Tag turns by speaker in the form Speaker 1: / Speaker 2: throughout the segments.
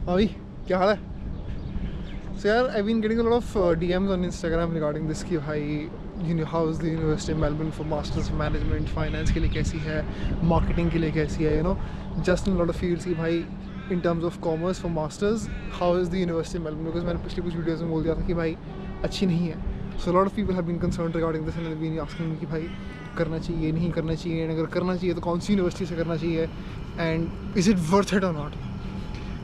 Speaker 1: अभी क्या हाल है? So यार, I've been getting a lot of DMs on Instagram regarding this कि भाई how is the University of Melbourne for Masters of Management, Finance के लिए कैसी है, Marketing के लिए कैसी है, just in a lot of fields कि भाई in terms of commerce for Masters, how is the University of Melbourne? Because मैंने पिछले कुछ वीडियोज़ में बोल दिया था कि भाई अच्छी नहीं है. So a lot of people have been concerned regarding this and they've been asking me कि भाई करना चाहिए नहीं करना चाहिए, अगर करना चाहिए तो कौन सी यूनिवर्सिटी से करना चाहिए, and is it worth it or not?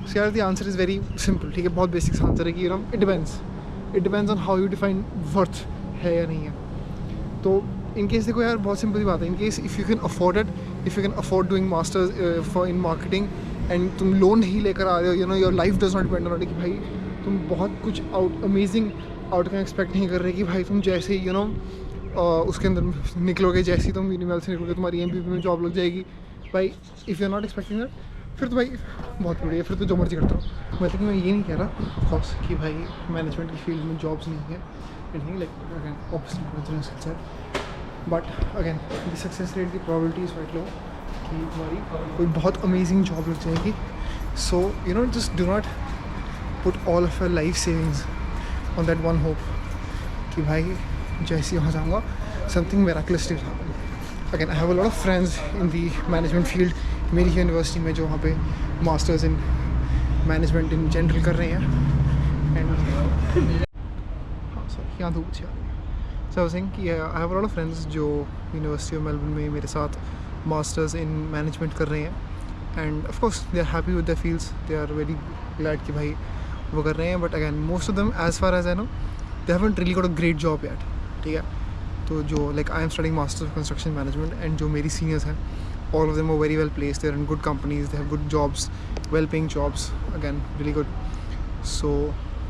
Speaker 1: So यार, the answer is very simple. ठीक है, बहुत बेसिक आंसर है कि it depends on how you define worth है या नहीं है. तो इन केस देखो यार, बहुत सिंपल सी बात है. In case if you can afford it, if you can afford doing masters for in marketing and तुम लोन नहीं लेकर आ रहे हो, your life does not depend on it, कि भाई तुम बहुत कुछ अमेजिंग आउटकम एक्सपेक्ट नहीं कर रहे कि भाई तुम जैसे ही उसके अंदर निकलोगे, जैसे ही तुम यूनिवर्सिटी से निकलोगे तुम्हारी MBA में जॉब लग जाएगी. भाई if you are not expecting that, फिर तो भाई बहुत बढ़िया, फिर तो जो मर्जी करता हूँ. मतलब कि मैं ये नहीं कह रहा ऑफकोर्स कि भाई मैनेजमेंट की फील्ड में जॉब्स नहीं है, नहीं, like again obviously, but again the success rate की प्रोबेबिलिटी इज़ क्वाइट लो कि तुम्हारी कोई बहुत अमेजिंग जॉब लग जाएगी. So just do not put all of your life savings on that one hope कि भाई जैसे वहाँ जाऊँगा something miraculous will happen. Again I have a lot of friends in the management field मेरी university में जो वहाँ पे masters in management in general कर रहे हैं. एंड हाँ सॉरी, यहाँ धूप अच्छी आ रही है. सो आई वाज सेइंग कि I have a lot of friends जो यूनिवर्सिटी ऑफ मेलबर्न में मेरे साथ मास्टर्स इन मैनेजमेंट कर रहे हैं. And of course they are happy with the fields, they are very glad कि भाई वो कर रहे हैं. But again most of them as far as I know they haven't really got a great job yet. ठीक है, तो जो like I am studying masters of construction management and जो मेरी सीनियर्स हैं, all of them are very well placed, they're in good companies, they have good jobs, well paying jobs, again really good. So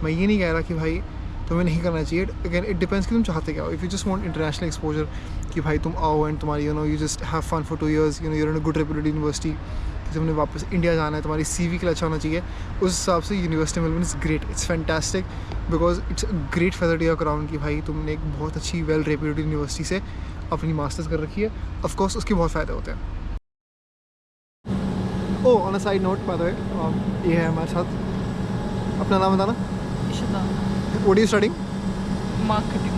Speaker 1: मैं ये नहीं कह रहा कि भाई तुम्हें नहीं करना चाहिए. again it depends कि तुम चाहते क्या हो. if you just want international exposure कि भाई तुम आओ एंड तुम्हारी you just have fun for 2 years, you're in a good reputed university, कि तुमने वापस इंडिया जाना है, तुम्हारी CV के लिए अच्छा होना चाहिए, उस हिसाब से university Melbourne is great, it's fantastic, because it's a great feather to your crown कि भाई तुमने एक बहुत अच्छी वेल रेप्यूटेड यूनिवर्सिटी से अपनी मास्टर्स कर रखी है. ऑफकोर्स उसके बहुत फ़ायदे होते हैं. Oh, on a side note, by the way, ये है हमारे साथ. अपना नाम बताना.
Speaker 2: Ishita.
Speaker 1: What are you studying?
Speaker 2: Marketing.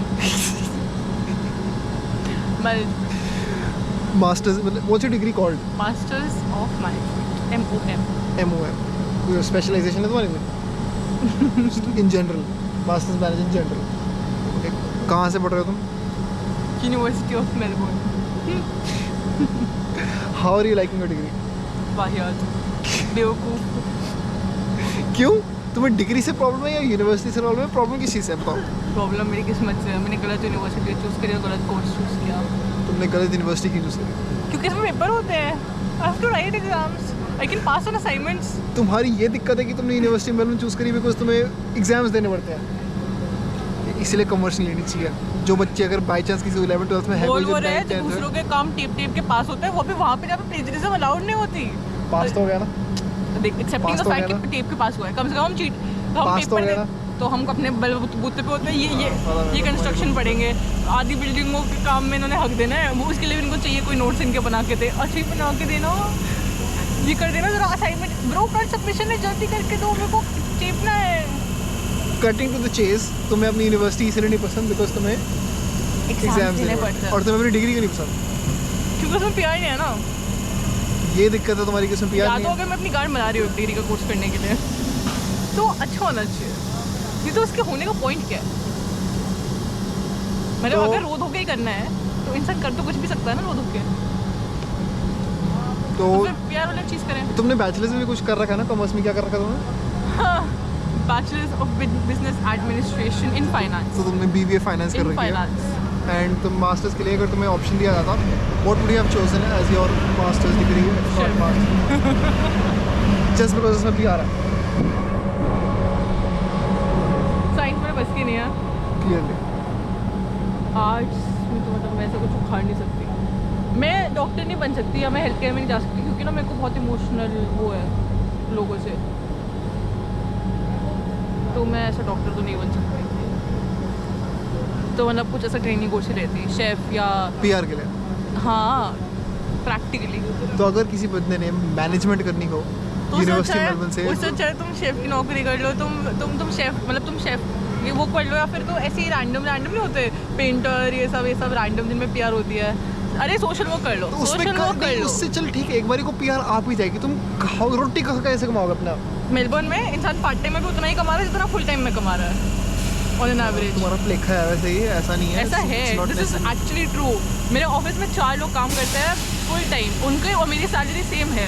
Speaker 1: Masters. What's your degree called?
Speaker 2: Masters of Management. MOM.
Speaker 1: MOM. Your specialization है तुम्हारी में? In general. Masters Management General. Okay. कहाँ से पढ़ रहे हो तुम?
Speaker 2: University of Melbourne.
Speaker 1: How are you liking your degree?
Speaker 2: वाहियात. बेवकूफ़.
Speaker 1: क्यों? तुम्हें डिग्री से प्रॉब्लम है या यूनिवर्सिटी से प्रॉब्लम है? प्रॉब्लम किस चीज़ से है बताओ?
Speaker 2: प्रॉब्लम मेरी किस्मत से है. मैंने गलत यूनिवर्सिटी चूज़ करी और गलत कोर्स चूज़ किया.
Speaker 1: तुमने गलत यूनिवर्सिटी क्यों चूज़ करी?
Speaker 2: क्योंकि इसमें पेपर होते हैं. I have to write exams. I can pass on assignments.
Speaker 1: तुम्हारी ये दिक्कत है कि तुमने यूनिवर्सिटी में चूज़ करी बिकॉज तुम्हें एग्जाम्स देने पड़ते हैं, इसलिए कॉमर्स नहीं लेनी चाहिए. जो बच्चे अगर बाई चांस किसी 11th-12th में है,
Speaker 2: बोल वो रहे हैं दूसरों के काम टेप के पास होते हैं, वो भी वहाँ पे जहाँ पे प्लेजरिज्म अलाउड नहीं होती.
Speaker 1: पास तो हो गया ना.
Speaker 2: देख एक्सेप्टिंग द फैक्ट कि टेप के पास हुआ है, कम से कम हम चीट तो हम पेपर दे तो हम अपने बलबूते पे होते हैं. ये कंस्ट्रक्शन पढ़ेंगे, आधी बिल्डिंगों के काम में इन्होंने हक देना है, वो उसके लिए इनको चाहिए कोई नोट्स इनके बना के दे. अच्छी बना के देना, ये कर देना जरा असाइनमेंट. ब्रो कल सबमिशन है, जल्दी करके दो, मेरे को चेपना है.
Speaker 1: कटिंग टू द चेस, तुम्हें अपनी यूनिवर्सिटी इसलिए नहीं पसंद बिकॉज तुम्हें एग्जाम्स देने पड़ते हैं, और तुम्हें अपनी डिग्री क्यों नहीं पसंद?
Speaker 2: क्योंकि उसमें PR नहीं है ना.
Speaker 1: ये दिक्कत है तुम्हारी कि उसमें PR नहीं है.
Speaker 2: तो अगर मैं अपनी गार्ड बना रही हूँ डिग्री का कोर्स करने के लिए तो अच्छा होना चाहिए. नहीं तो उसके होने का पॉइंट क्या है? मतलब अगर रो धो के ही करना है तो इंसान कर तो कुछ भी सकता है ना रो धो के. तो फिर PR वाली चीज़ करें.
Speaker 1: तुमने बैचलर्स में भी कुछ कर रखा है ना कॉमर्स में? क्या कर रखा तुमने?
Speaker 2: हाँ, bachelors of business administration in finance.
Speaker 1: तो तुमने BBA फाइनेंस कर रखी है. एंड तुम मास्टर्स के लिए अगर तुम्हें ऑप्शन दिया जाता, what would you have chosen as your masters degree? Just because उसमें PR है.
Speaker 2: साइंस में बस की नहीं है.
Speaker 1: क्लियरली
Speaker 2: आर्ट्स में तो मतलब मैं ऐसा कुछ उखाड़ नहीं सकती. मैं डॉक्टर नहीं बन सकती या मैं हेल्थ केयर में नहीं जा सकती क्योंकि ना मेरे को बहुत इमोशनल वो है लोगों से, तो मैं ऐसा डॉक्टर तो नहीं बन सकती. तो मतलब कुछ ऐसा ट्रेनिंग कोर्स ही रहती, शेफ़ या
Speaker 1: PR के लिए.
Speaker 2: हाँ, प्रैक्टिकली.
Speaker 1: तो अगर किसी बंदे ने मैनेजमेंट करनी हो
Speaker 2: तो
Speaker 1: यूनिवर्सिटी मेलबर्न से।
Speaker 2: उससे अच्छा है तुम शेफ की नौकरी कर लो, तुम शेफ मतलब तुम शेफ ये वो कर लो, या फिर तो ऐसे ही रैंडम नहीं होते पेंटर ये सब रैंडम जिनमें पीआर होती है। अरे सोशल वर्क कर लो, सोशल वर्क कर लो।
Speaker 1: उससे चल ठीक है, एक बारी को पीआर आप ही जाएगी, तुम रोटी कैसे कमाओगे अपना?
Speaker 2: मेलबर्न में इंसान पार्ट टाइम में भी उतना ही कमा रहा है जितना फुल टाइम में कमा रहा है ऑन एन एवरेज।
Speaker 1: तुम्हारा लेखा है वैसे ही, ऐसा नहीं है,
Speaker 2: ऐसा है, दिस इज एक्चुअली ट्रू। मेरे ऑफिस में 4 लोग काम करते हैं फुल टाइम, उनके और मेरी सैलरी सेम है।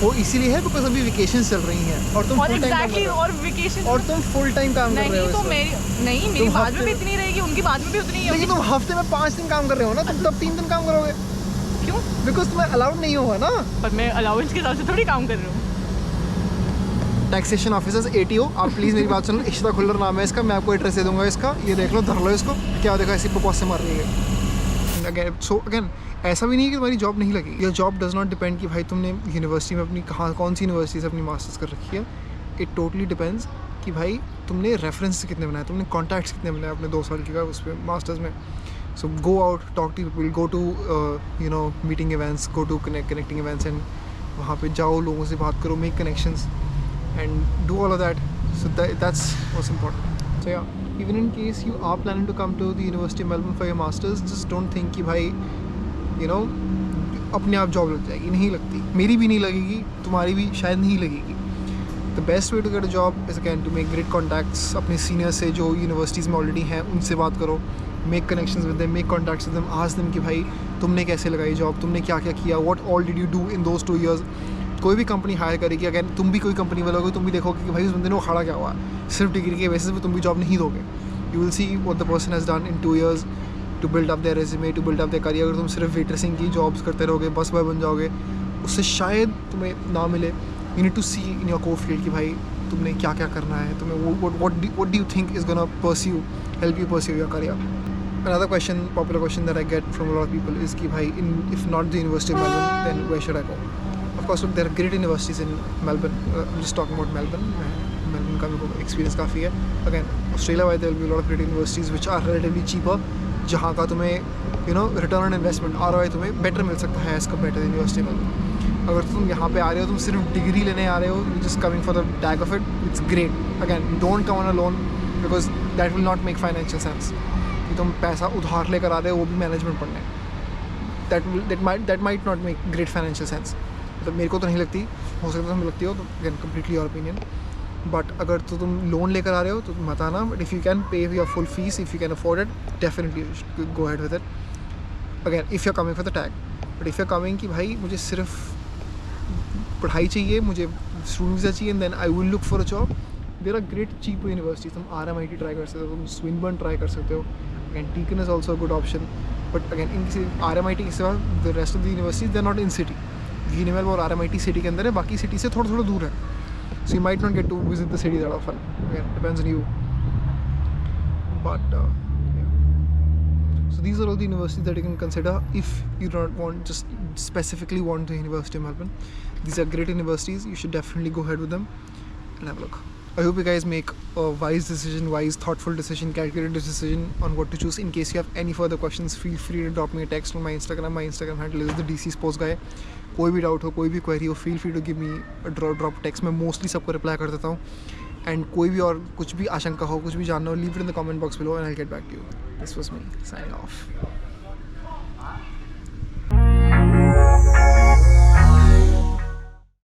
Speaker 1: वो इसीलिए है बिकॉज़ अभी वेकेशंस चल रही हैं और तुम फुल टाइम
Speaker 2: और वेकेशन
Speaker 1: और तुम फुल टाइम काम कर रहे हो।
Speaker 2: तो मेरी बाद में भी इतनी रहेगी, उनकी बाद में भी उतनी ही।
Speaker 1: लेकिन तुम हफ्ते में 5 दिन काम कर रहे हो ना, तुम तब 3 दिन काम करोगे
Speaker 2: क्यों?
Speaker 1: बिकॉज़ तुम्हें अलाउड नहीं होगा ना।
Speaker 2: पर मैं अलाउंस के हिसाब से थोड़ी काम कर रही हूँ।
Speaker 1: टैक्सेशन ऑफिसर्स ATO, आप प्लीज़ मेरी बात सुनो। इशिता खुल्लर नाम है इसका, मैं आपको एड्रेस दे दूंगा इसका, ये देख लो, धर लो इसको। क्या देखा ऐसी बकवास से मार रही है। अगेन ऐसा भी नहीं है कि तुम्हारी जॉब नहीं लगी। Your job does not depend कि भाई तुमने यूनिवर्सिटी में अपनी कौन सी यूनिवर्सिटी से अपनी मास्टर्स कर रखी है। इट टोटली डिपेंड्स कि भाई तुमने रेफरेंस कितने बनाए, तुमने कॉन्टैक्ट्स कितने बनाए अपने 2 साल के उस पर मास्टर्स में। So go out, talk to people, go to meeting events, go to connecting events and वहाँ पे जाओ, लोगों से बात करो, make connections and do all of that. So that's what's important. So yeah, even in case you are planning to come to the University of Melbourne for your masters, just don't think कि भाई अपने आप job लग जाएगी। नहीं लगती, मेरी भी नहीं लगेगी, तुम्हारी भी शायद नहीं लगेगी। The best way to get a job is again to make great contacts। अपने सीनियर से जो यूनिवर्सिटीज़ में ऑलरेडी हैं उनसे बात करो, make connections with them, make contacts with them, ask them कि भाई तुमने कैसे लगाई जॉब, तुमने क्या क्या किया, what all did you do in those 2 years। कोई भी कंपनी हायर करेगी, अगर तुम भी कोई कंपनी वाला हो, तुम भी देखोगे कि भाई उस बंदे ने खड़ा क्या हुआ है, सिर्फ डिग्री के बेसिस पे तुम भी जॉब नहीं दोगे। You will see what the person has done in 2 years to build up their resume, to build up their career. अगर तुम सिर्फ वेटरेसिंग की जॉब्स करते रहोगे, बस बॉय बन जाओगे, उससे शायद तुम्हें ना मिले। You need to see in your core field कि भाई तुमने क्या क्या करना है, तुम्हें what do you think is gonna help you pursue your career। Another popular question that I get from a lot of people is कि भाई if not the University of Melbourne, then where should I go? Of course, look, there are great universities in Melbourne. I'm just talking about Melbourne. Melbourne का मेरे को experience काफ़ी है। Again, Australia-wide there will be a lot of great universities which are relatively cheaper, जहाँ का तुम्हें return on investment ROI तुम्हें better मिल सकता है as compared to the University of Melbourne। अगर तुम यहाँ पे आ रहे हो, तुम सिर्फ डिग्री लेने आ रहे हो, just coming for the tag of it, it's great। Again, don't come on a loan because that will not make financial sense। कि तुम पैसा उधार लेकर आ रहे हो, वो भी मैनेजमेंट पढ़ने, that might not make great financial sense। मतलब मेरे को तो नहीं लगती, हो सकता है तुम्हें लगती हो, तो again completely your opinion. But अगर तो तुम लोन लेकर आ रहे हो तो मत आना। But if you can pay your full fees, if you can afford it, definitely go ahead with it. Again if you are coming for the tag, but if you are coming कि भाई मुझे सिर्फ पढ़ाई चाहिए, मुझे student visa चाहिए, and then I will look for a job, there are great cheap universities. तुम RMIT try कर सकते हो, तुम स्विनबर्न ट्राई कर सकते हो। Again Deakin is also a good option. But again in RMIT के सिवा the rest of the universities they are not in city. UNML और RMIT सिटी के अंदर है, बाकी सिटी से थोड़ा दूर है। So you might not get to visit the city that often. Again, depends on you. But yeah. So these are all the universities that you can consider if you don't just specifically want the University of Melbourne. These are great universities. You should definitely go ahead with them and have a look. I hope you guys make a wise decision, thoughtful decision, calculated decision on what to choose. In case you have any further questions, feel free to drop me a text on my Instagram. My Instagram handle is the DC Sports Guy. कोई भी doubt हो, कोई भी query हो, feel free to give me drop text. मैं mostly सबको reply कर देता हूँ। एंड कोई भी और कुछ भी आशंका हो, कुछ भी जानना हो, leave it in the comment box below and I will get back to you. This was me signing of.